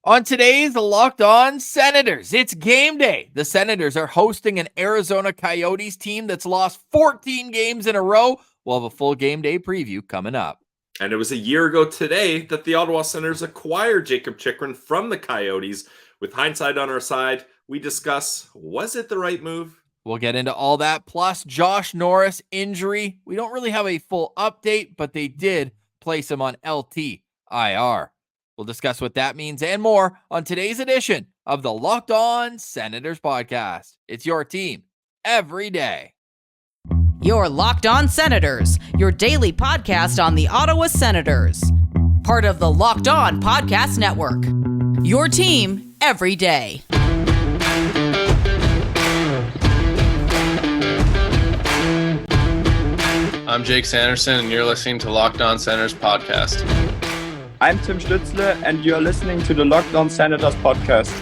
On today's Locked On Senators, it's game day. The Senators are hosting an Arizona Coyotes team that's lost 14 games in a row. We'll have a full game day preview coming up. And it was a year ago today that the Ottawa Senators acquired Jakob Chychrun from the Coyotes. With hindsight on our side, we discuss, was it the right move? We'll get into all that, plus Josh Norris injury. We don't really have a full update, but they did place him on LTIR. We'll discuss what that means and more on today's edition of the Locked On Senators podcast. It's your team every day. Your Locked On Senators, your daily podcast on the Ottawa Senators. Part of the Locked On Podcast Network. Your team every day. I'm Jake Sanderson, and you're listening to Locked On Senators podcast. I'm Tim Stützle, and you're listening to the Locked On Senators podcast.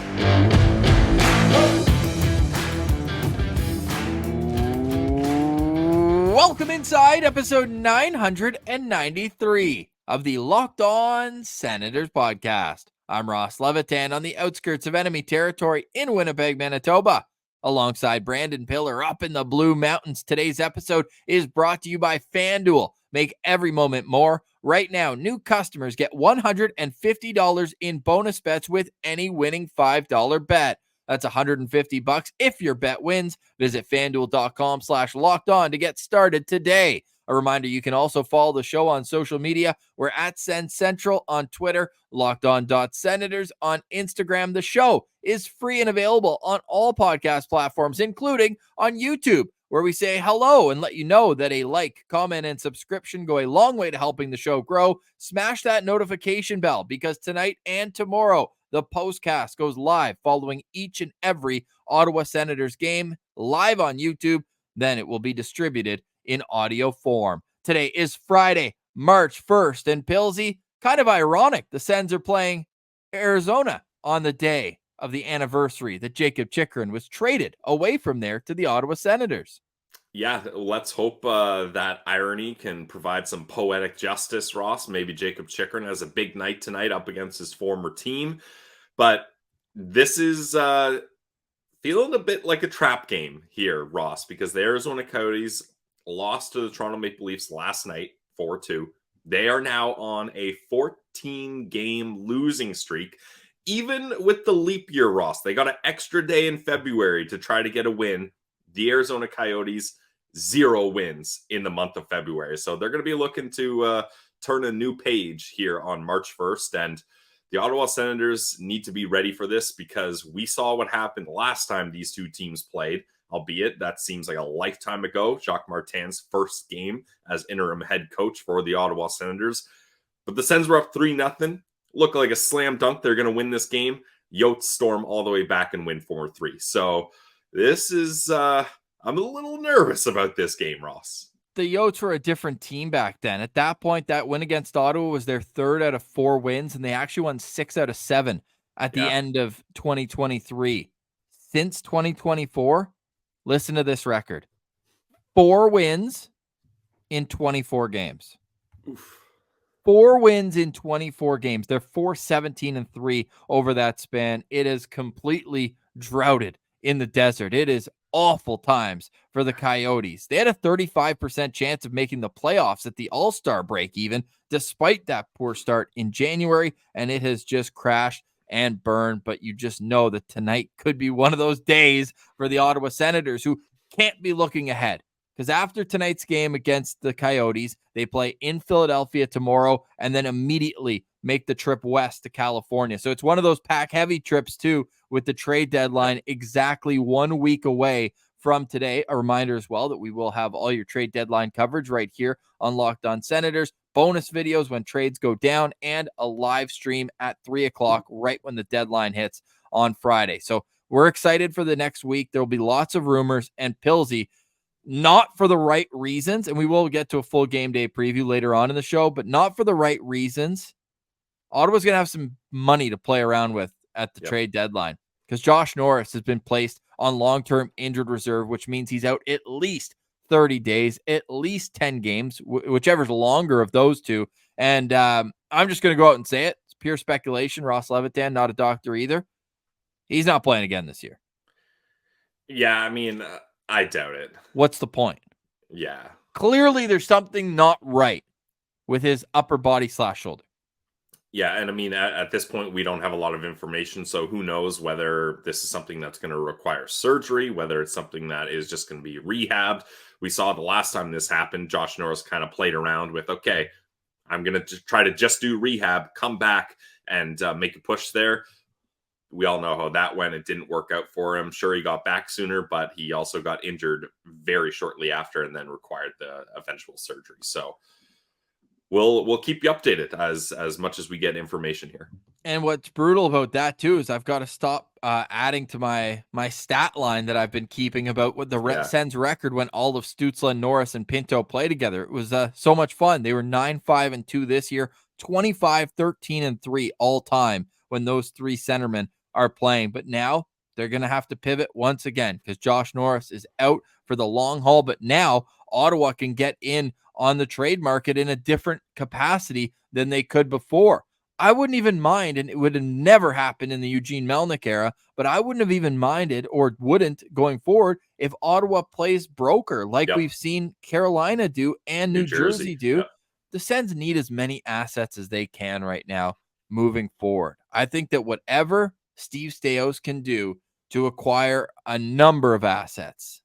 Welcome inside episode 993 of the Locked On Senators podcast. I'm Ross Levitan on the outskirts of enemy territory in Winnipeg, Manitoba. Alongside Brandon Piller up in the Blue Mountains, today's episode is brought to you by FanDuel. Make every moment more. Right now, new customers get $150 in bonus bets with any winning $5 bet. That's $150 if your bet wins. Visit FanDuel.com/lockedon to get started today. A reminder, you can also follow the show on social media. We're at Sens Central on Twitter, LockedOn.Senators on Instagram. The show is free and available on all podcast platforms, including on YouTube, where we say hello and let you know that a like, comment, and subscription go a long way to helping the show grow. Smash that notification bell because tonight and tomorrow, the POSTCAST goes live following each and every Ottawa Senators game live on YouTube. Then it will be distributed in audio form. Today is Friday, March 1st, and Pilsy, kind of ironic, the Sens are playing Arizona on the day of the anniversary that Jakob Chychrun was traded away from there to the Ottawa Senators. Yeah, let's hope that irony can provide some poetic justice, Ross. Maybe Jakob Chychrun has a big night tonight up against his former team. But this is feeling a bit like a trap game here, Ross, because the Arizona Coyotes lost to the Toronto Maple Leafs last night, 4-2. They are now on a 14-game losing streak. Even with the leap year, Ross, they got an extra day in February to try to get a win. The Arizona Coyotes, 0 wins in the month of February. So they're going to be looking to turn a new page here on March 1st. And the Ottawa Senators need to be ready for this because we saw what happened last time these two teams played, albeit that seems like a lifetime ago. Jacques Martin's first game as interim head coach for the Ottawa Senators. But the Sens were up 3-0. Look like a slam dunk. They're going to win this game. Yotes storm all the way back and win 4-3. So this is, I'm a little nervous about this game, Ross. The Yotes were a different team back then. At that point, that win against Ottawa was their 3rd out of 4 wins, and they actually won 6 out of 7 at the end of 2023. Since 2024, listen to this record. 4 wins in 24 games. Oof. 4 wins in 24 games. They're 4-17-3 over that span. It is completely droughted in the desert. It is awful times for the Coyotes. They had a 35% chance of making the playoffs at the All-Star break even, despite that poor start in January, and it has just crashed and burned. But you just know that tonight could be one of those days for the Ottawa Senators who can't be looking ahead. Because after tonight's game against the Coyotes, they play in Philadelphia tomorrow and then immediately make the trip west to California. So it's one of those pack-heavy trips, too, with the trade deadline exactly 1 week away from today. A reminder as well that we will have all your trade deadline coverage right here on Locked On Senators, bonus videos when trades go down, and a live stream at 3 o'clock right when the deadline hits on Friday. So we're excited for the next week. There will be lots of rumors, and Pilsy, not for the right reasons, and we will get to a full game day preview later on in the show, but not for the right reasons. Ottawa's going to have some money to play around with at the trade deadline because Josh Norris has been placed on long-term injured reserve, which means he's out at least 30 days, at least 10 games, whichever's longer of those two. And I'm just going to go out and say it. It's pure speculation, Ross Levitan, not a doctor either, he's not playing again this year. Yeah, I mean, I doubt it. What's the point? Yeah. Clearly, there's something not right with his upper body / shoulder. Yeah, and I mean, at this point, we don't have a lot of information, so who knows whether this is something that's going to require surgery, whether it's something that is just going to be rehabbed. We saw the last time this happened, Josh Norris kind of played around with, okay, I'm going to try to just do rehab, come back, and make a push there. We all know how that went. It didn't work out for him. Sure, he got back sooner, but he also got injured very shortly after and then required the eventual surgery. So we'll keep you updated as much as we get information here. And what's brutal about that too is I've got to stop adding to my stat line that I've been keeping about what the Sens record when all of Stützle, Norris, and Pinto play together. It was so much fun. They were 9-5-2 this year, 25-13-3 all time when those three centermen are playing. But now they're going to have to pivot once again because Josh Norris is out for the long haul. But now Ottawa can get in on the trade market in a different capacity than they could before. I wouldn't even mind, and it would have never happened in the Eugene Melnyk era, but I wouldn't have even minded or wouldn't going forward if Ottawa plays broker like we've seen Carolina do and New Jersey do. Yep. The Sens need as many assets as they can right now moving forward. I think that whatever Steve Staios can do to acquire a number of assets,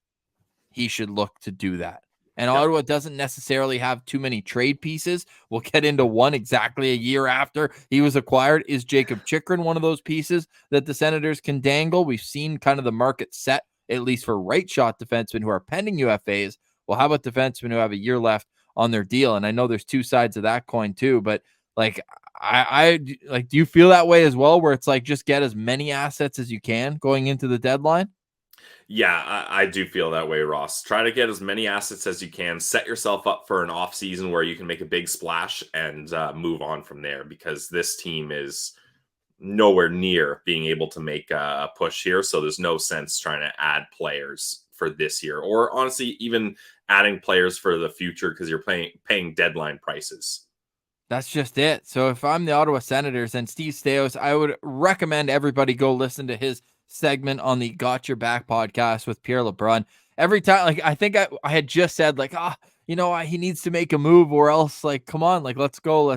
he should look to do that. And Ottawa doesn't necessarily have too many trade pieces. We'll get into one exactly a year after he was acquired. Is Jakob Chychrun one of those pieces that the Senators can dangle? We've seen kind of the market set, at least for right shot defensemen who are pending UFAs. Well, how about defensemen who have a year left on their deal? And I know there's two sides of that coin too, but like I like, do you feel that way as well, where it's like just get as many assets as you can going into the deadline? Yeah, I do feel that way, Ross. Try to get as many assets as you can. Set yourself up for an off season where you can make a big splash and move on from there, because this team is nowhere near being able to make a push here. So there's no sense trying to add players for this year, or honestly, even adding players for the future, because you're paying deadline prices. That's just it. So if I'm the Ottawa Senators and Steve Staios, I would recommend everybody go listen to his segment on the Got Your Back podcast with Pierre LeBrun. Every time, like, I think I had just said, like, he needs to make a move or else, like, come on, like, let's go.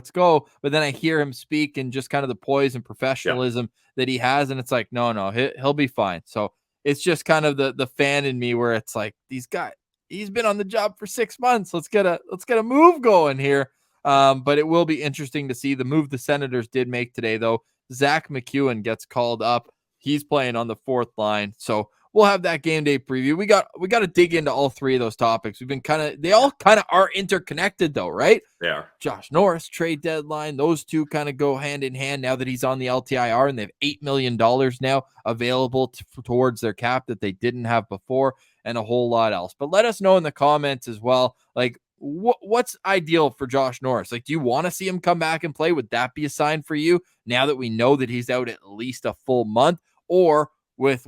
But then I hear him speak and just kind of the poise and professionalism that he has. And it's like, no, he'll be fine. So it's just kind of the fan in me where it's like, these guys, he's been on the job for 6 months. Let's get a move going here. But it will be interesting to see the move the Senators did make today, though. Zach McEwen gets called up. He's playing on the fourth line. So we'll have that game day preview. We got to dig into all three of those topics. They all kind of are interconnected though, right? They are. Josh Norris, trade deadline. Those two kind of go hand in hand now that he's on the LTIR and they have $8 million now available towards their cap that they didn't have before, and a whole lot else. But let us know in the comments as well, like, what's ideal for Josh Norris? Like, do you want to see him come back and play? Would that be a sign for you now that we know that he's out at least a full month? Or with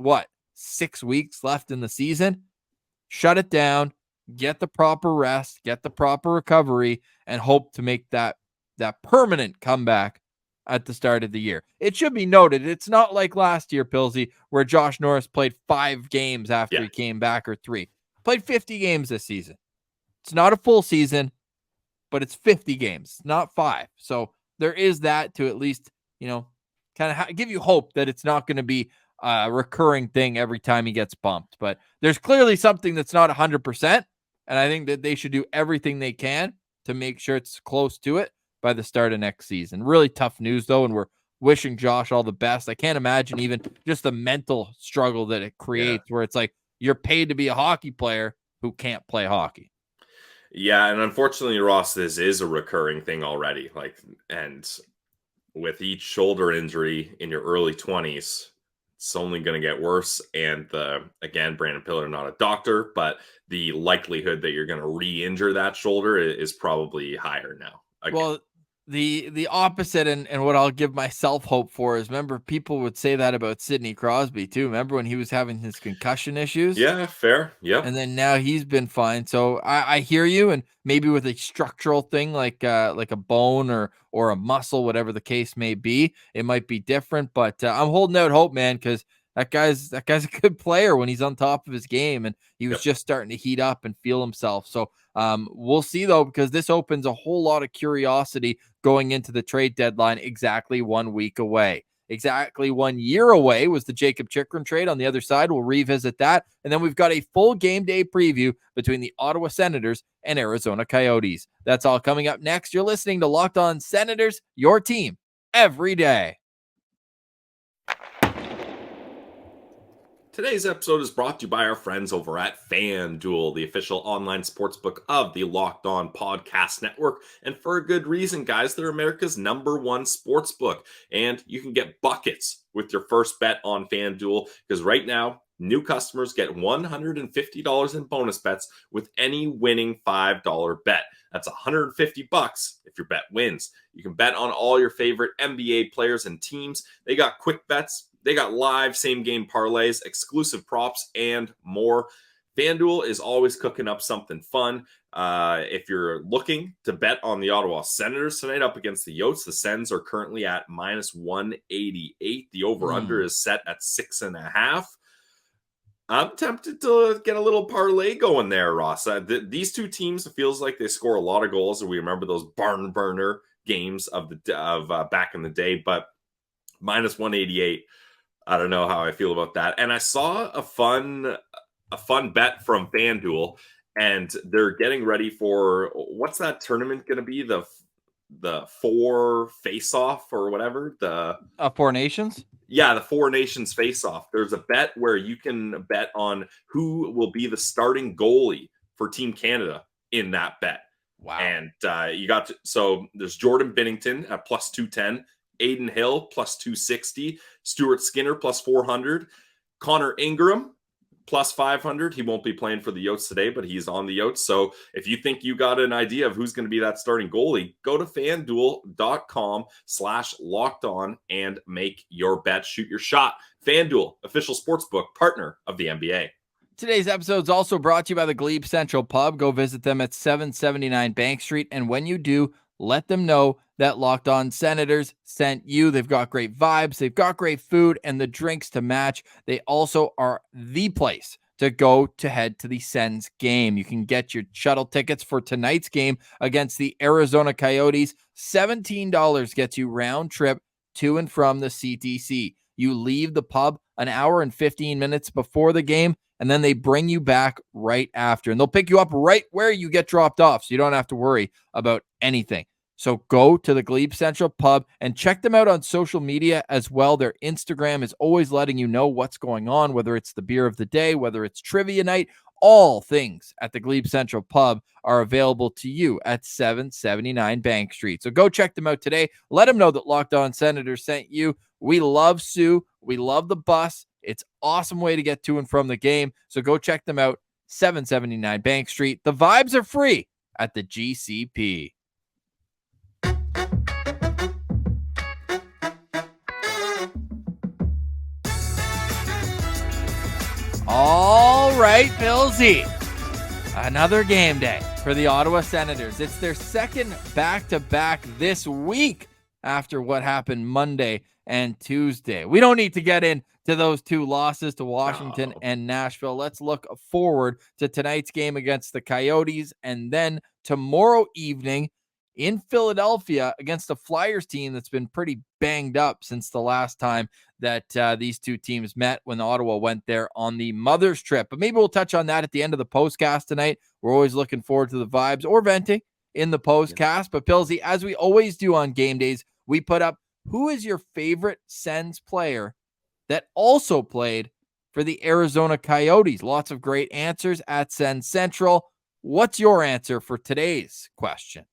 6 weeks left in the season, shut it down, get the proper rest, get the proper recovery, and hope to make that permanent comeback at the start of the year. It should be noted, it's not like last year, Pilsy, where Josh Norris played 5 games after he came back, or 3. Played 50 games this season. It's not a full season, but it's 50 games, not 5. So there is that to at least, kind of give you hope that it's not going to be a recurring thing every time he gets bumped. But there's clearly something that's not 100%, and I think that they should do everything they can to make sure it's close to it by the start of next season. Really tough news, though, and we're wishing Josh all the best. I can't imagine even just the mental struggle that it creates where it's like you're paid to be a hockey player who can't play hockey. Yeah, and unfortunately, Ross, this is a recurring thing already. And with each shoulder injury in your early 20s, it's only going to get worse. And again, Brandon Piller, not a doctor, but the likelihood that you're going to re-injure that shoulder is probably higher now. Well, The opposite, and what I'll give myself hope for is, remember, people would say that about Sidney Crosby too. Remember when he was having his concussion issues? Yeah, fair. Yep. And then now he's been fine. So I hear you, and maybe with a structural thing like a bone or a muscle, whatever the case may be, it might be different. But I'm holding out hope, man, because that guy's a good player when he's on top of his game, and he was just starting to heat up and feel himself. So we'll see though, because this opens a whole lot of curiosity going into the trade deadline exactly 1 week away. Exactly 1 year away was the Jakob Chychrun trade. On the other side, we'll revisit that. And then we've got a full game day preview between the Ottawa Senators and Arizona Coyotes. That's all coming up next. You're listening to Locked On Senators, your team every day. Today's episode is brought to you by our friends over at FanDuel, the official online sportsbook of the Locked On Podcast Network. And for a good reason, guys. They're America's #1 sportsbook. And you can get buckets with your first bet on FanDuel, because right now, new customers get $150 in bonus bets with any winning $5 bet. That's $150 if your bet wins. You can bet on all your favorite NBA players and teams. They got quick bets. They got live same-game parlays, exclusive props, and more. FanDuel is always cooking up something fun. If you're looking to bet on the Ottawa Senators tonight up against the Yotes, the Sens are currently at -188. The over-under is set at 6.5. I'm tempted to get a little parlay going there, Ross. These two teams, it feels like they score a lot of goals, and we remember those barn burner games of back in the day. But -188. I don't know how I feel about that. And I saw a fun bet from FanDuel, and they're getting ready for, what's that tournament going to be? The Four Face-Off or whatever. The Four Nations? Yeah, the Four Nations Face-Off. There's a bet where you can bet on who will be the starting goalie for Team Canada in that bet. Wow. And so there's Jordan Binnington at +210. Aiden Hill +260, Stuart Skinner +400, Connor Ingram +500. He won't be playing for the Yotes today, but he's on the Yotes. So if you think you got an idea of who's going to be that starting goalie, go to FanDuel.com/lockedon and make your bet. Shoot your shot. FanDuel, official sportsbook partner of the NBA. Today's episode is also brought to you by the Glebe Central Pub. Go visit them at 779 Bank Street. And when you do, let them know that Locked On Senators sent you. They've got great vibes. They've got great food and the drinks to match. They also are the place to go to head to the Sens game. You can get your shuttle tickets for tonight's game against the Arizona Coyotes. $17 gets you round trip to and from the CTC. You leave the pub an hour and 15 minutes before the game, and then they bring you back right after. And they'll pick you up right where you get dropped off, so you don't have to worry about anything. So go to the Glebe Central Pub and check them out on social media as well. Their Instagram is always letting you know what's going on, whether it's the beer of the day, whether it's trivia night. All things at the Glebe Central Pub are available to you at 779 Bank Street. So go check them out today. Let them know that Locked On Senator sent you. We love Sue. We love the bus. It's an awesome way to get to and from the game. So go check them out, 779 Bank Street. The vibes are free at the GCP. All right, Pillsy. Another game day for the Ottawa Senators. It's their second back-to-back this week after what happened Monday and Tuesday. We don't need to get into those two losses to Washington and Nashville. Let's look forward to tonight's game against the Coyotes, and then tomorrow evening in Philadelphia against a Flyers team that's been pretty banged up since the last time that these two teams met when Ottawa went there on the Mother's Trip. But maybe we'll touch on that at the end of the postcast tonight. We're always looking forward to the vibes or venting in the postcast. But Pillsy, as we always do on game days, we put up who is your favorite Sens player that also played for the Arizona Coyotes. Lots of great answers at Sens Central. What's your answer for today's question?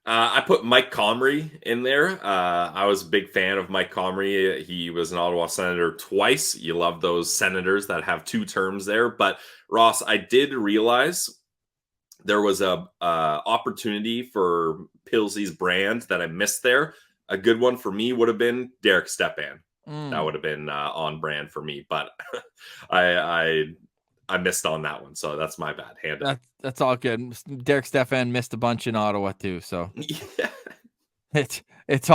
I put Mike Comrie in there. I was a big fan of Mike Comrie. He was an Ottawa Senator twice. You love those Senators that have two terms there. But Ross, I did realize there was a opportunity for Pilsey's brand that I missed there. A good one for me would have been Derek Stepan. That would have been on brand for me, but I missed on that one, so that's my bad. That's all good. Derek Stepan missed a bunch in Ottawa too, so Yeah. it's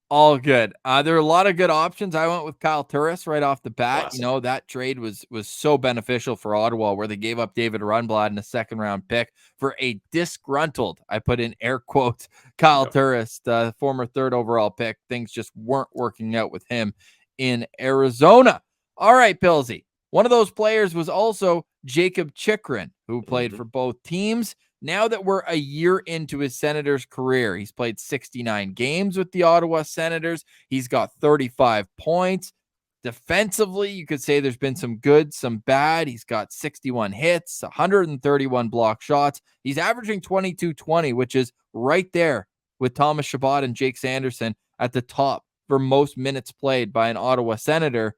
all good. There are a lot of good options. I went with Kyle Turris right off the bat. Classic. You know, that trade was so beneficial for Ottawa, where they gave up David Rundblad in a second-round pick for a disgruntled, I put in air quotes, Kyle Turris, the former third overall pick. Things just weren't working out with him in Arizona. All right, Pilsy. One of those players was also Jakob Chychrun, who played for both teams. Now that we're a year into his Senators career, he's played 69 games with the Ottawa Senators. He's got 35 points. Defensively, you could say there's been some good, some bad. He's got 61 hits, 131 block shots. He's averaging 22-20, which is right there with Thomas Chabot and Jake Sanderson at the top for most minutes played by an Ottawa Senator.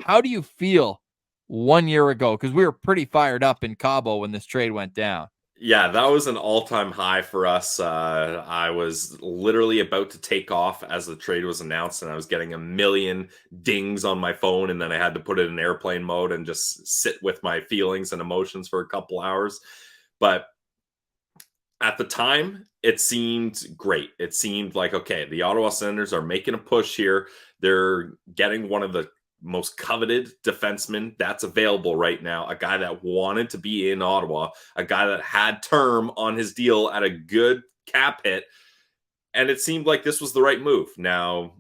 How do you feel 1 year ago? Because we were pretty fired up in Cabo when this trade went down. Yeah, that was an all-time high for us. I was literally about to take off as the trade was announced, and I was getting a million dings on my phone, and then I had to put it in airplane mode and just sit with my feelings and emotions for a couple hours. But at the time, it seemed great. It seemed like, okay, the Ottawa Senators are making a push here. They're getting one of the most coveted defenseman that's available right now, a guy that wanted to be in Ottawa, a guy that had term on his deal at a good cap hit, and it seemed like this was the right move. Now,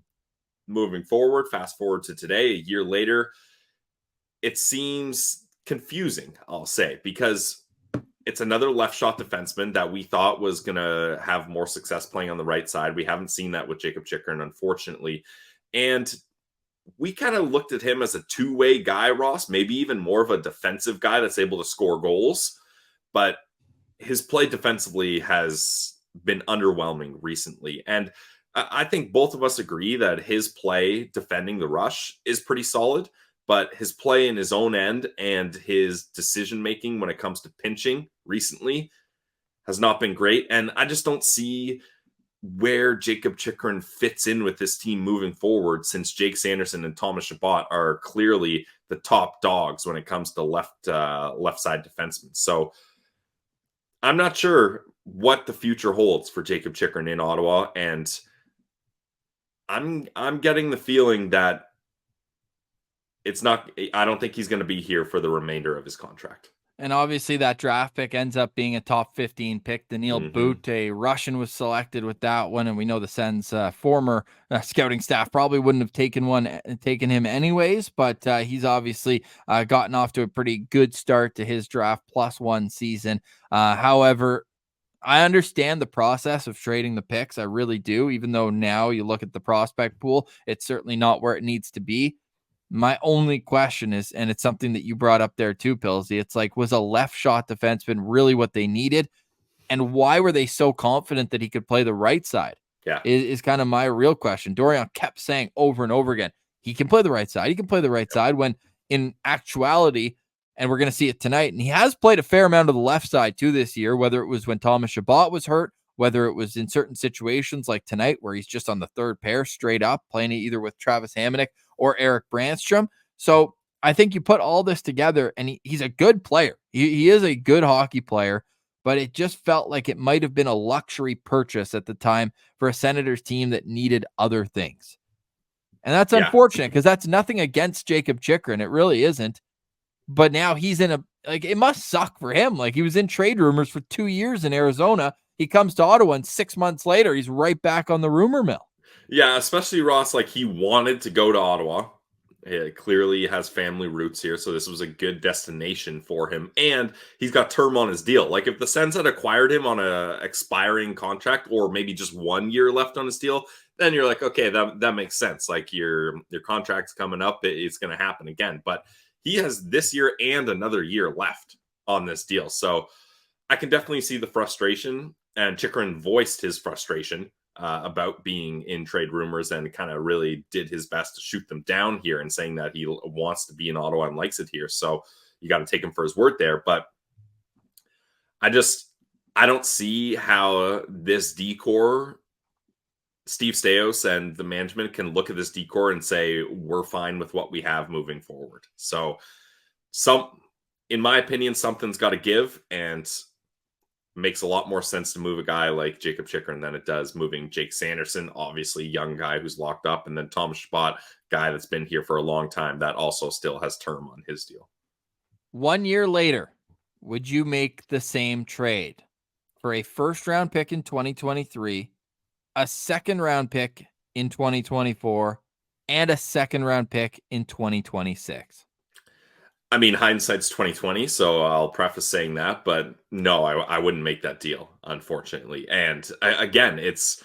moving forward, fast forward to today, a year later, it seems confusing, I'll say, because it's another left shot defenseman that we thought was going to have more success playing on the right side. We haven't seen that with Jakob Chychrun, unfortunately, and we kind of looked at him as a two-way guy, Ross, maybe even more of a defensive guy that's able to score goals. But his play defensively has been underwhelming recently. And I think both of us agree that his play defending the rush is pretty solid, but his play in his own end and his decision-making when it comes to pinching recently has not been great. And I just don't see where Jakob Chychrun fits in with this team moving forward, since Jake Sanderson and Thomas Chabot are clearly the top dogs when it comes to left side defensemen. So I'm not sure what the future holds for Jakob Chychrun in Ottawa, and I'm getting the feeling that I don't think he's going to be here for the remainder of his contract. And obviously that draft pick ends up being a top 15 pick. Daniil Boot, a Russian, was selected with that one. And we know the Sens former scouting staff probably wouldn't have taken him anyways, but he's obviously gotten off to a pretty good start to his draft +1 season. However, I understand the process of trading the picks. I really do. Even though now you look at the prospect pool, it's certainly not where it needs to be. My only question is, and it's something that you brought up there too, Pilsy, it's like, was a left shot defenseman really what they needed? And why were they so confident that he could play the right side? Yeah. Is kind of my real question. Dorian kept saying over and over again, he can play the right side. He can play the right side, when in actuality, and we're going to see it tonight, and he has played a fair amount of the left side too this year, whether it was when Thomas Chabot was hurt, whether it was in certain situations like tonight where he's just on the third pair straight up, playing either with Travis Hamonic or Eric Brandstrom. So I think you put all this together, and he's a good player. He is a good hockey player, but it just felt like it might have been a luxury purchase at the time for a Senators team that needed other things. And that's unfortunate, because that's nothing against Jakob Chychrun. It really isn't. But now he's in it must suck for him. Like, he was in trade rumors for 2 years in Arizona. He comes to Ottawa, and 6 months later, he's right back on the rumor mill. Yeah, especially Ross, like, he wanted to go to Ottawa. He clearly has family roots here, so this was a good destination for him. And he's got term on his deal. Like, if the Sens had acquired him on a expiring contract, or maybe just 1 year left on his deal, then you're like, okay, that makes sense. Like, your contract's coming up, it's going to happen again. But he has this year and another year left on this deal. So I can definitely see the frustration, and Chychrun voiced his frustration about being in trade rumors, and kind of really did his best to shoot them down here, and saying that he wants to be in Ottawa and likes it here. So you got to take him for his word there. But I don't see how this decor, Steve Stais and the management can look at this decor and say, we're fine with what we have moving forward. So in my opinion, something's got to give, and makes a lot more sense to move a guy like Jakob Chychrun than it does moving Jake Sanderson, obviously young guy who's locked up, and then Thomas Chabot, guy that's been here for a long time that also still has term on his deal. 1 year later, would you make the same trade for a first-round pick in 2023, a second-round pick in 2024, and a second-round pick in 2026? I mean, hindsight's 2020, so I'll preface saying that, but no, I wouldn't make that deal, unfortunately. And again, it's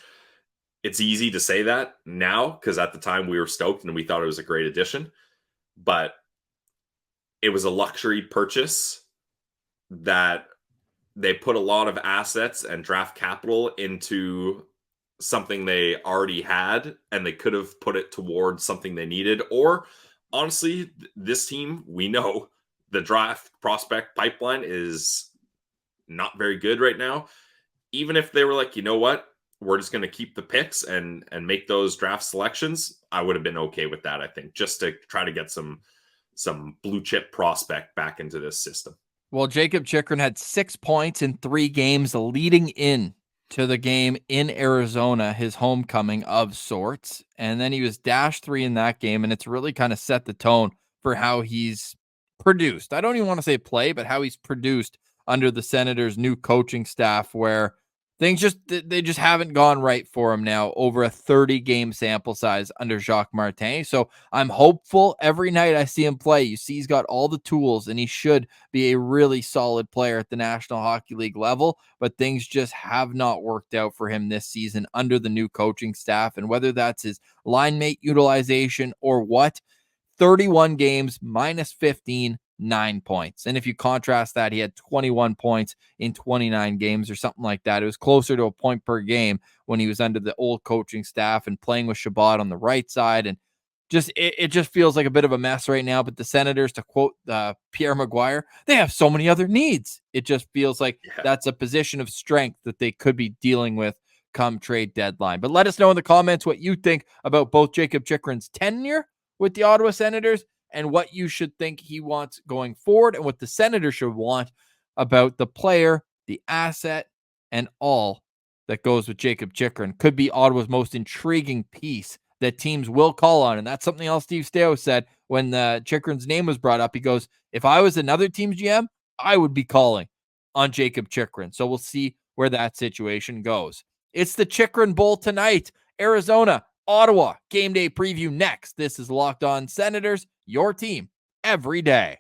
easy to say that now because at the time we were stoked and we thought it was a great addition, but it was a luxury purchase that they put a lot of assets and draft capital into something they already had, and they could have put it towards something they needed. Or honestly, this team, we know the draft prospect pipeline is not very good right now. Even if they were like, you know what, we're just going to keep the picks and make those draft selections, I would have been okay with that, I think, just to try to get some blue chip prospect back into this system. Well, Jakob Chychrun had 6 points in 3 games leading in to the game in Arizona, his homecoming of sorts. And then he was -3 in that game, and it's really kind of set the tone for how he's produced. I don't even want to say play, but how he's produced under the Senators' new coaching staff, where things they just haven't gone right for him now over a 30-game sample size under Jacques Martin. So I'm hopeful every night I see him play. You see he's got all the tools, and he should be a really solid player at the National Hockey League level, but things just have not worked out for him this season under the new coaching staff. And whether that's his line mate utilization or what, 31 games, -15, 9 points. And if you contrast that, he had 21 points in 29 games or something like that. It was closer to a point per game when he was under the old coaching staff and playing with Chabot on the right side. And it just feels like a bit of a mess right now. But the Senators, to quote Pierre Maguire, they have so many other needs. It just feels like that's a position of strength that they could be dealing with come trade deadline. But let us know in the comments what you think about both Jakob Chychrun's tenure with the Ottawa Senators and what you should think he wants going forward, and what the Senators should want about the player, the asset, and all that goes with Jakob Chychrun. Could be Ottawa's most intriguing piece that teams will call on. And that's something else Steve Stais said when Chychrun's name was brought up. He goes, if I was another team's GM, I would be calling on Jakob Chychrun. So we'll see where that situation goes. It's the Chychrun Bowl tonight. Arizona, Ottawa, game day preview next. This is Locked On Senators, your team every day.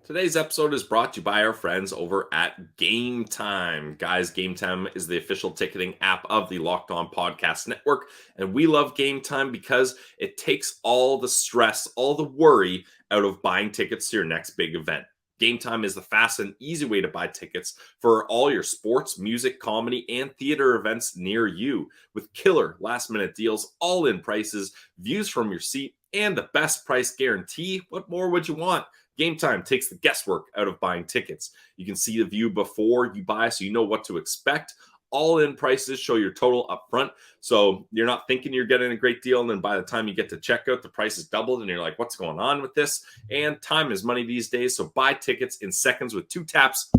Today's episode is brought to you by our friends over at Game Time. Guys, Game Time is the official ticketing app of the Locked On Podcast Network, and we love Game Time because it takes all the stress, all the worry out of buying tickets to your next big event. Game Time is the fast and easy way to buy tickets for all your sports, music, comedy, and theater events near you. With killer last-minute deals, all-in prices, views from your seat, and the best price guarantee, what more would you want? Game Time takes the guesswork out of buying tickets. You can see the view before you buy, so you know what to expect. All-in prices show your total up front, so you're not thinking you're getting a great deal, and then by the time you get to checkout, the price is doubled, and you're like, what's going on with this? And time is money these days, so buy tickets in seconds with 2 taps.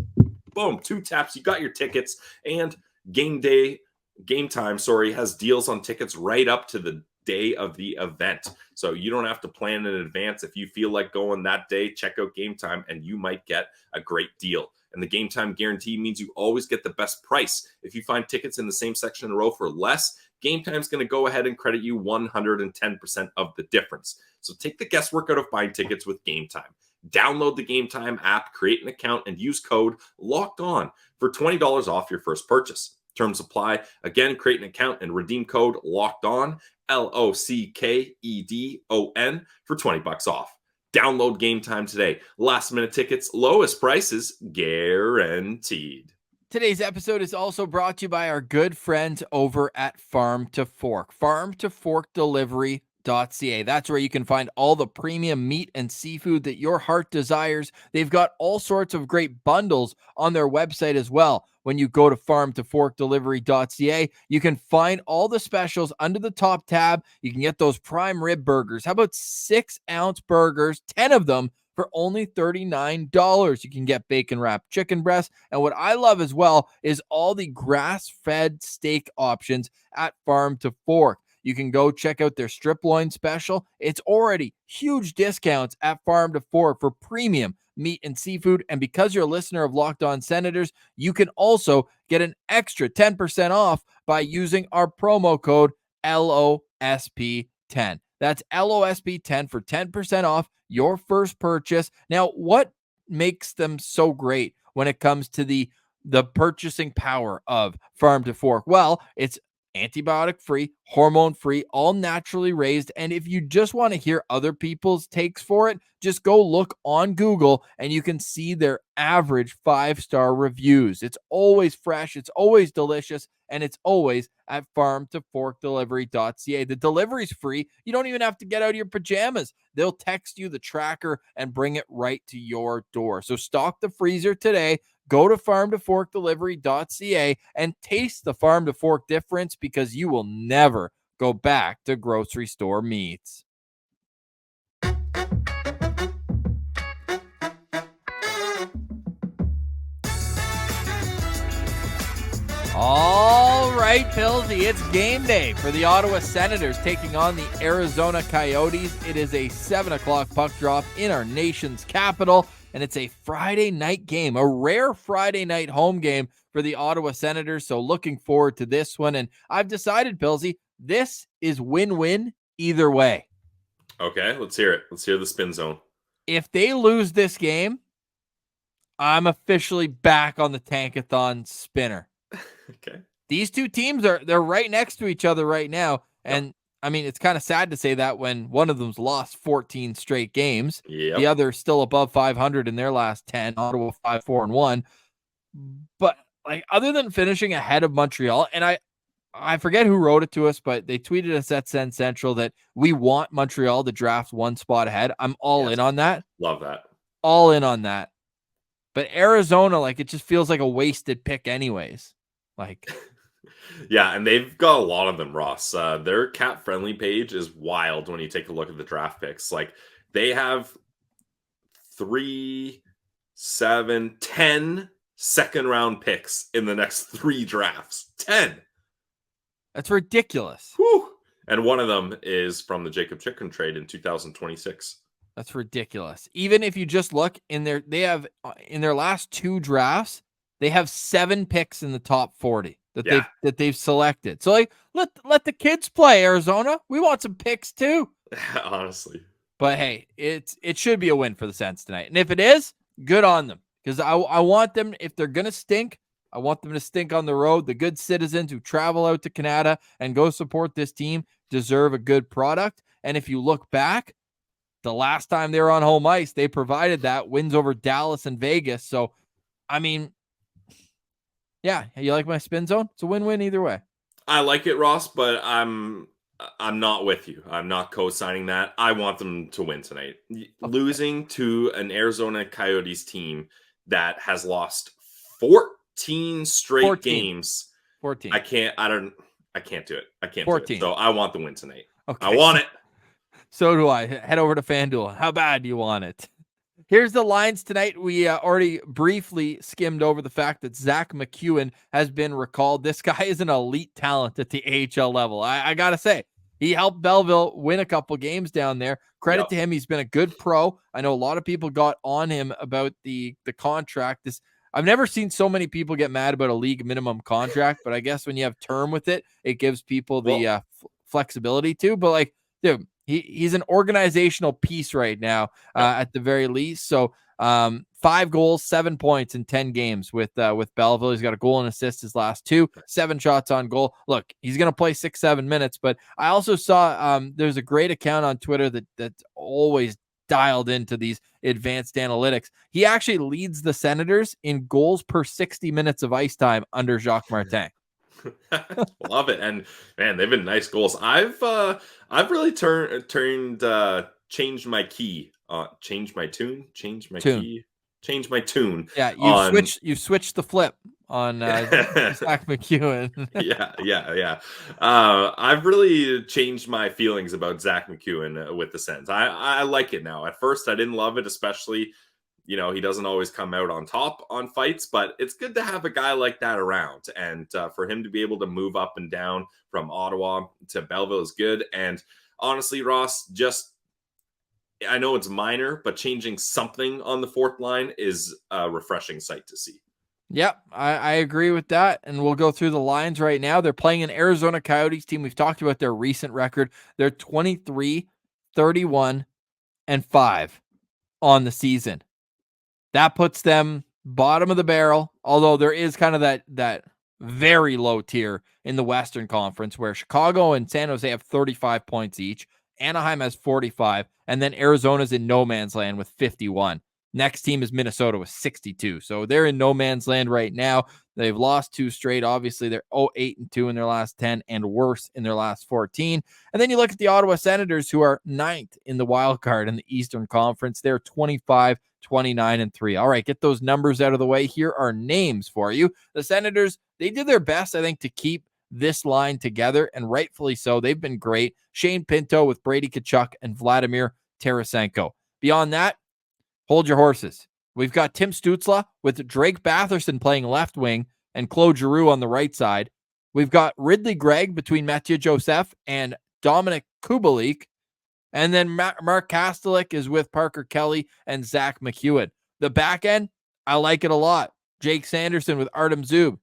Boom, 2 taps, you got your tickets. And Game Time has deals on tickets right up to the day of the event, so you don't have to plan in advance. If you feel like going that day, check out Game Time, and you might get a great deal. And the Game Time guarantee means you always get the best price. If you find tickets in the same section in a row for less, Game Time's going to go ahead and credit you 110% of the difference. So take the guesswork out of buying tickets with Game Time. Download the Game Time app, create an account, and use code LOCKEDON for $20 off your first purchase. Terms apply. Again, create an account and redeem code LOCKEDON, LOCKEDON, for $20 off. Download Game Time today. Last minute tickets, lowest prices guaranteed. Today's episode is also brought to you by our good friends over at Farm to Fork. Farm to Fork delivery .ca. That's where you can find all the premium meat and seafood that your heart desires. They've got all sorts of great bundles on their website as well. When you go to farmtoforkdelivery.ca, you can find all the specials under the top tab. You can get those prime rib burgers. How about 6-ounce burgers, 10 of them for only $39. You can get bacon wrapped chicken breast. And what I love as well is all the grass-fed steak options at Farm to Fork. You can go check out their strip loin special. It's already huge discounts at Farm to Fork for premium meat and seafood. And because you're a listener of Locked On Senators, you can also get an extra 10% off by using our promo code LOSP10. That's LOSP10 for 10% off your first purchase. Now, what makes them so great when it comes to the purchasing power of Farm to Fork? Well, it's antibiotic-free, hormone-free, all naturally raised. And if you just want to hear other people's takes for it, just go look on Google and you can see their average 5-star reviews. It's always fresh, it's always delicious, and it's always at farmtoforkdelivery.ca. The delivery's free. You don't even have to get out of your pajamas. They'll text you the tracker and bring it right to your door. So stock the freezer today. Go to farmtoforkdelivery.ca and taste the Farm to Fork difference, because you will never go back to grocery store meats. All right, Pillsy, it's game day for the Ottawa Senators taking on the Arizona Coyotes. It is a 7 o'clock puck drop in our nation's capital, and it's a Friday night game, a rare Friday night home game for the Ottawa Senators. So looking forward to this one. And I've decided, Pillsy, this is win-win either way. Okay, let's hear it. Let's hear the spin zone. If they lose this game, I'm officially back on the Tankathon spinner. Okay. These two teams they're right next to each other right now. And I mean, it's kind of sad to say that when one of them's lost 14 straight games. Yep. The other still above 500 in their last 10, Ottawa 5-4-1. But like, other than finishing ahead of Montreal, and I forget who wrote it to us, but they tweeted us at Sens Central that we want Montreal to draft one spot ahead. I'm all in on that. Love that. All in on that. But Arizona, like, it just feels like a wasted pick anyways. Like, yeah, and they've got a lot of them, Ross. Their cap-friendly page is wild when you take a look at the draft picks. Like, they have 3, 7, 10 second-round picks in the next 3 drafts. 10! That's ridiculous. Whew. And one of them is from the Jakob Chychrun trade in 2026. That's ridiculous. Even if you just look in their last 2 drafts, they have 7 picks in the top 40 that they've selected. So like, let the kids play, Arizona. We want some picks too. Honestly. But hey, it should be a win for the Sens tonight. And if it is, good on them. Because I want them, if they're gonna stink, I want them to stink on the road. The good citizens who travel out to Canada and go support this team deserve a good product. And if you look back, the last time they were on home ice, they provided that, wins over Dallas and Vegas. So, I mean, yeah, you like my spin zone? It's a win-win either way. I like it, Ross, but I'm not with you. I'm not co-signing that. I want them to win tonight. Okay. Losing to an Arizona Coyotes team that has lost 14 straight games. 14. I can't do it. I can't 14. Do it. So I want the win tonight. Okay. I want it. So do I. Head over to FanDuel. How bad do you want it? Here's the lines tonight. We already briefly skimmed over the fact that Zach McEwen has been recalled. This guy is an elite talent at the AHL level. I got to say, he helped Belleville win a couple games down there. Credit to him. He's been a good pro. I know a lot of people got on him about the contract. I've never seen so many people get mad about a league minimum contract, but I guess when you have term with it, it gives people the flexibility too. But like, dude, he's an organizational piece right now, at the very least. So 5 goals, 7 points in 10 games with Belleville. He's got a goal and assist his last 2, 7 shots on goal. Look, he's going to play 6-7 minutes, but I also saw there's a great account on Twitter that's always dialed into these advanced analytics. He actually leads the Senators in goals per 60 minutes of ice time under Jacques Martin. Love it. And man, they've been nice goals. I've really changed my key, changed my tune, changed my Tune. key, changed my tune. Yeah, on you've switched the flip on Zach McEwen. yeah. I've really changed my feelings about Zach McEwen with the Sens. I like it now. At first, I didn't love it, especially, he doesn't always come out on top on fights, but it's good to have a guy like that around. And for him to be able to move up and down from Ottawa to Belleville is good. And honestly, Ross, I know it's minor, but changing something on the fourth line is a refreshing sight to see. Yep, I agree with that. And we'll go through the lines right now. They're playing an Arizona Coyotes team. We've talked about their recent record. They're 23, 31, and 5 on the season. That puts them bottom of the barrel, although there is kind of that very low tier in the Western Conference where Chicago and San Jose have 35 points each. Anaheim has 45, and then Arizona's in no man's land with 51. Next team is Minnesota with 62. So they're in no man's land right now. They've lost 2 straight. Obviously, they're 0-8-2 in their last 10 and worse in their last 14. And then you look at the Ottawa Senators, who are 9th in the wild card in the Eastern Conference. They're 25, 29, and 3. All right, get those numbers out of the way. Here are names for you. The Senators, they did their best, I think, to keep this line together, and rightfully so. They've been great. Shane Pinto with Brady Tkachuk and Vladimir Tarasenko. Beyond that, hold your horses. We've got Tim Stützle with Drake Batherson playing left wing and Claude Giroux on the right side. We've got Ridley Gregg between Mathieu Joseph and Dominic Kubalik. And then Mark Kastelik is with Parker Kelly and Zach McEwen. The back end, I like it a lot. Jake Sanderson with Artem Zub.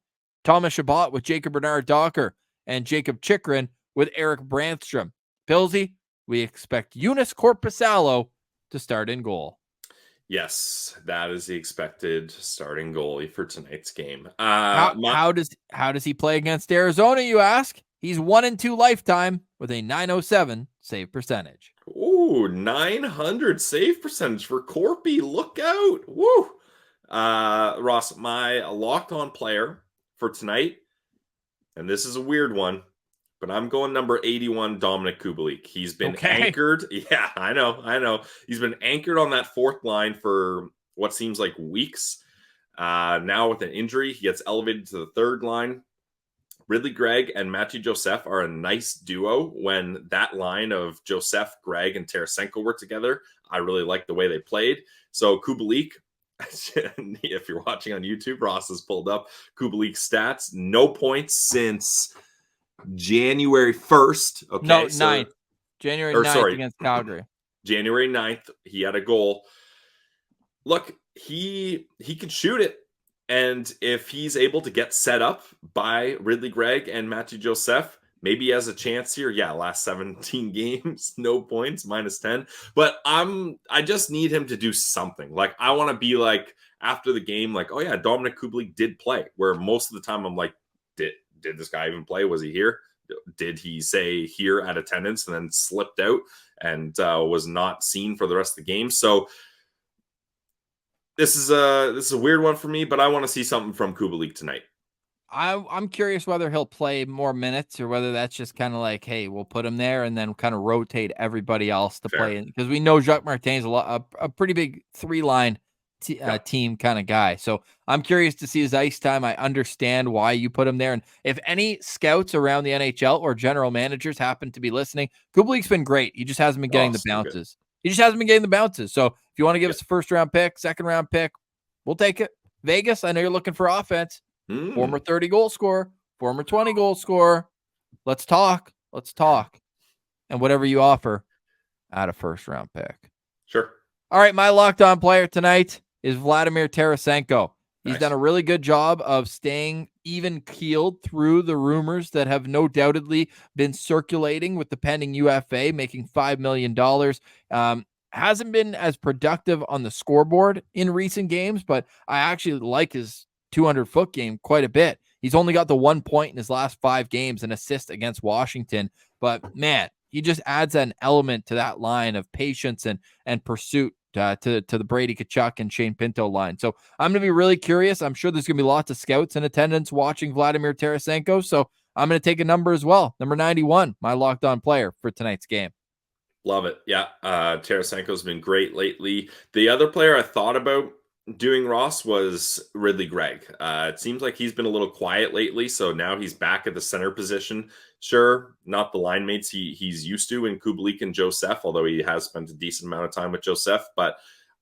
Thomas Chabot with Jacob Bernard-Docker. And Jakob Chychrun with Eric Brandstrom. Pilsy, we expect Eunice Korpisalo to start in goal. Yes, that is the expected starting goalie for tonight's game. How does he play against Arizona, you ask? He's 1-2 lifetime with a .907 save percentage. Ooh, 900 save percentage for Corpy. Look out. Woo. Ross, my locked on player for tonight, and this is a weird one, but I'm going number 81, Dominic Kubalik. He's been anchored. Yeah, I know. He's been anchored on that fourth line for what seems like weeks. Now with an injury, he gets elevated to the third line. Ridley Gregg and Mathieu Joseph are a nice duo when that line of Joseph, Gregg, and Tarasenko were together. I really like the way they played. So Kubalik, if you're watching on YouTube, Ross has pulled up Kubalik's stats. No points since January 1st. Okay, no, 9th. January 9th against Calgary. January 9th, he had a goal. Look, he can shoot it. And if he's able to get set up by Ridley Gregg and Mathieu Joseph, maybe he has a chance here. Yeah, last 17 games, no points, -10. But I just need him to do something. Like, I want to be like, after the game, like, oh yeah, Dominic Kubalik did play. Where most of the time I'm like, did this guy even play? Was he here? Did he say here at attendance and then slipped out and was not seen for the rest of the game? So this is a weird one for me, but I want to see something from Kubalik tonight. I'm curious whether he'll play more minutes or whether that's just kind of like, hey, we'll put him there and then kind of rotate everybody else to play in, because we know Jacques Martin's a pretty big 3-line team kind of guy. So I'm curious to see his ice time. I understand why you put him there. And if any scouts around the NHL or general managers happen to be listening, Kubalik's been great. He just hasn't been getting the bounces. He just hasn't been getting the bounces. So if you want to give us a first-round pick, second-round pick, we'll take it. Vegas, I know you're looking for offense. Former 30-goal scorer, former 20-goal scorer. Let's talk. And whatever you offer, add a first-round pick. Sure. All right, my locked-on player tonight is Vladimir Tarasenko. He's done a really good job of staying even-keeled through the rumors that have no doubtedly been circulating with the pending UFA, making $5 million. Hasn't been as productive on the scoreboard in recent games, but I actually like his 200-foot game quite a bit. He's only got the 1 point in his last 5 games, an assist against Washington. But, man, he just adds an element to that line of patience and pursuit to the Brady Tkachuk and Shane Pinto line. So I'm going to be really curious. I'm sure there's going to be lots of scouts in attendance watching Vladimir Tarasenko. So I'm going to take a number as well. Number 91, my locked on player for tonight's game. Love it. Yeah. Tarasenko's been great lately. The other player I thought about doing, Ross, was Ridley Gregg. It seems like he's been a little quiet lately, so now he's back at the center position. Sure, not the line mates he's used to in Kubalik and Joseph, although he has spent a decent amount of time with Joseph, but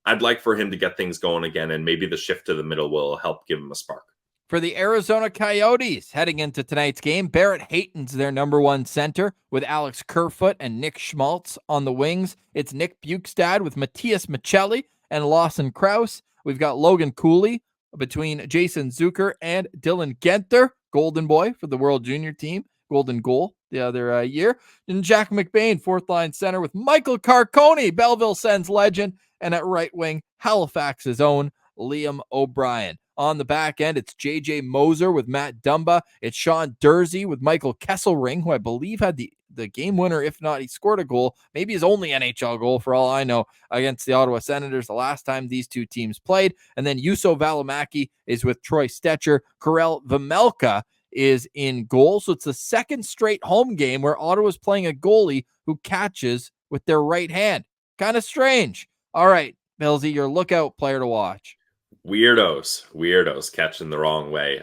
I'd like for him to get things going again, and maybe the shift to the middle will help give him a spark. For the Arizona Coyotes, heading into tonight's game, Barrett Hayton's their number one center with Alex Kerfoot and Nick Schmaltz on the wings. It's Nick Bukestad with Matthias Michelli and Lawson Krause. We've got Logan Cooley between Jason Zucker and Dylan Genter, Golden Boy for the World Junior team, Golden Goal the other year. And Jack McBain, fourth line center with Michael Carcone, Belleville Sens legend, and at right wing, Halifax's own Liam O'Brien. On the back end, it's J.J. Moser with Matt Dumba. It's Sean Dursey with Michael Kesselring, who I believe had the game winner. If not, he scored a goal, maybe his only NHL goal for all I know, against the Ottawa Senators the last time these two teams played. And then Juuso Valimaki is with Troy Stetcher. Karel Vejmelka is in goal. So it's the second straight home game where Ottawa's playing a goalie who catches with their right hand. Kind of strange. All right, Millsy, your lookout player to watch. Weirdos catching the wrong way.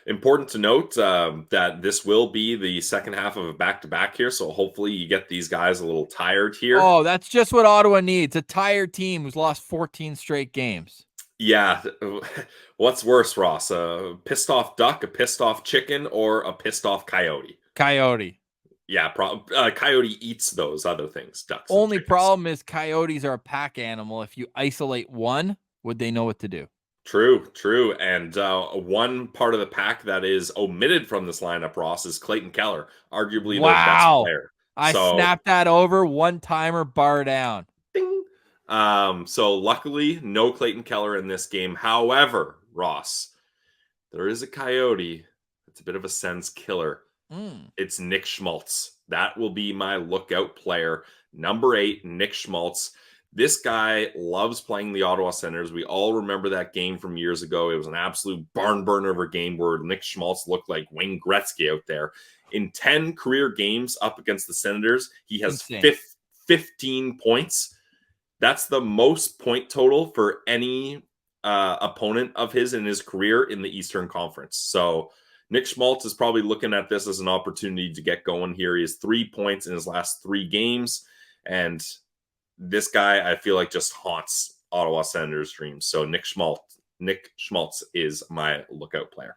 Important to note that this will be the second half of a back-to-back here, so hopefully you get these guys a little tired here. Oh, that's just what Ottawa needs, a tired team who's lost 14 straight games. Yeah. What's worse, Ross? A pissed-off duck, a pissed-off chicken, or a pissed-off coyote? Coyote. Yeah, coyote eats those other things, ducks. Only problem is coyotes are a pack animal. If you isolate one, would they know what to do? True. And one part of the pack that is omitted from this lineup, Ross, is Clayton Keller, arguably the best player. I snapped that over, one-timer, bar down. Ding. So luckily, no Clayton Keller in this game. However, Ross, there is a coyote. It's a bit of a Sens killer. It's Nick Schmaltz. That will be my lookout player. Number 8, Nick Schmaltz. This guy loves playing the Ottawa Senators. We all remember that game from years ago. It was an absolute barn burner of a game where Nick Schmaltz looked like Wayne Gretzky out there. In 10 career games up against the Senators, he has 15 points. That's the most point total for any opponent of his in his career in the Eastern Conference. So Nick Schmaltz is probably looking at this as an opportunity to get going here. He has 3 points in his last 3 games. And this guy, I feel like, just haunts Ottawa Senators' dreams. So Nick Schmaltz is my lookout player.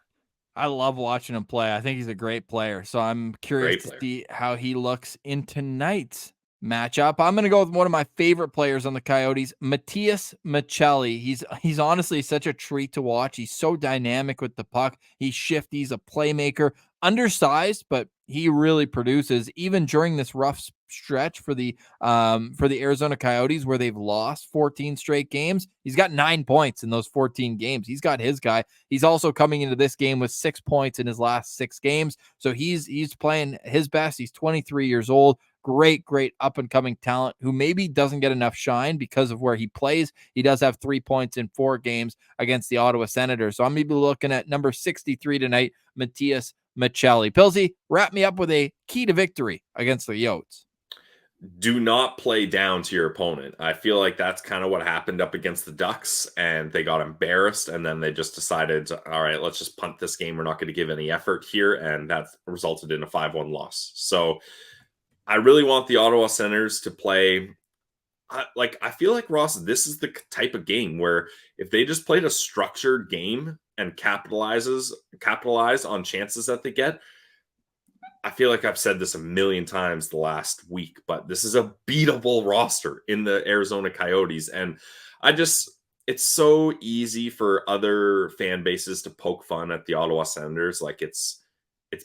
I love watching him play. I think he's a great player. So I'm curious to see how he looks in tonight's matchup. I'm going to go with one of my favorite players on the Coyotes, Matthias Michelli. He's honestly such a treat to watch. He's so dynamic with the puck. He's shifty. He's a playmaker. Undersized, but he really produces even during this rough stretch for the Arizona Coyotes where they've lost 14 straight games. He's got 9 points in those 14 games. He's got his guy. He's also coming into this game with 6 points in his last 6 games. So he's playing his best. He's 23 years old. Great up-and-coming talent who maybe doesn't get enough shine because of where he plays. He does have 3 points in 4 games against the Ottawa Senators. So I'm maybe looking at number 63 tonight, Matthias Michelli. Pilsy, wrap me up with a key to victory against the Yotes. Do not play down to your opponent. I feel like that's kind of what happened up against the Ducks, and they got embarrassed, and then they just decided, all right, let's just punt this game. We're not going to give any effort here, and that resulted in a 5-1 loss. So I really want the Ottawa Senators to play. I feel like, Ross, this is the type of game where if they just played a structured game and capitalize on chances that they get, I feel like I've said this a million times the last week, but this is a beatable roster in the Arizona Coyotes. And it's so easy for other fan bases to poke fun at the Ottawa Senators. Like it's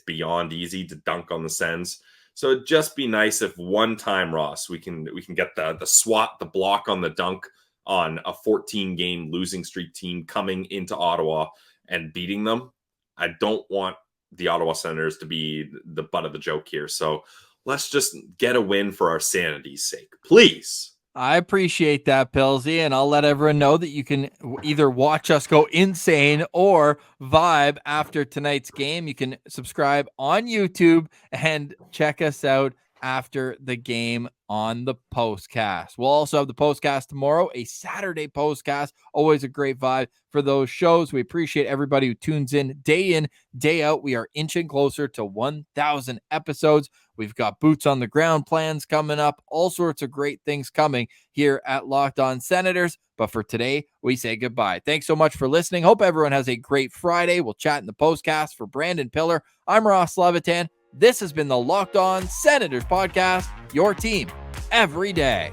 beyond easy to dunk on the Sens. So it'd just be nice if one time, Ross, we can get the block on the dunk on a 14-game losing streak team coming into Ottawa and beating them. I don't want the Ottawa Senators to be the butt of the joke here. So let's just get a win for our sanity's sake, please. I appreciate that, Pillsy, and I'll let everyone know that you can either watch us go insane or vibe after tonight's game. You can subscribe on YouTube and check us out after the game on the postcast. We'll also have the postcast tomorrow, a Saturday postcast. Always a great vibe for those shows. We appreciate everybody who tunes in, day out. We are inching closer to 1,000 episodes. We've got boots on the ground plans coming up, all sorts of great things coming here at Locked On Senators. But for today, we say goodbye. Thanks so much for listening. Hope everyone has a great Friday. We'll chat in the postcast. For Brandon Piller, I'm Ross Levitan. This has been the Locked On Senators podcast, your team every day.